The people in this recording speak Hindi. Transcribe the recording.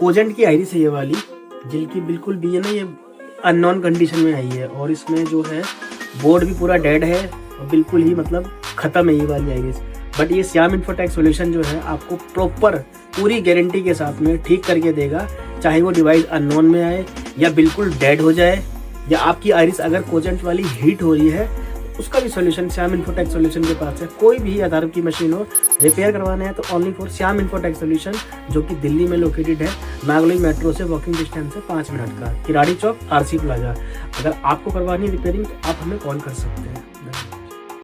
कोजेंट की आइरिस है ये वाली, जिनकी बिल्कुल भी है ना ये अननोन कंडीशन में आई है, और इसमें जो है बोर्ड भी पूरा डेड है और बिल्कुल ही मतलब ख़त्म है ये वाली आइरिस। बट ये श्याम इन्फोटेक सॉल्यूशन जो है आपको प्रॉपर पूरी गारंटी के साथ में ठीक करके देगा, चाहे वो डिवाइस अननोन में आए या बिल्कुल डेड हो जाए, या आपकी आइरिस अगर कोजेंट वाली हीट हो रही है, उसका भी सॉल्यूशन श्याम इन्फोटेक सॉल्यूशन के पास है। कोई भी आधार की मशीन हो रिपेयर करवाना है तो only for Shyam infotech solution, जो कि दिल्ली में लोकेटेड है, नागलोई मेट्रो से वॉकिंग डिस्टेंस है 5 मिनट का, किराड़ी चौक, आरसी प्लाजा। अगर आपको करवानी है रिपेयरिंग तो आप हमें कॉल कर सकते हैं।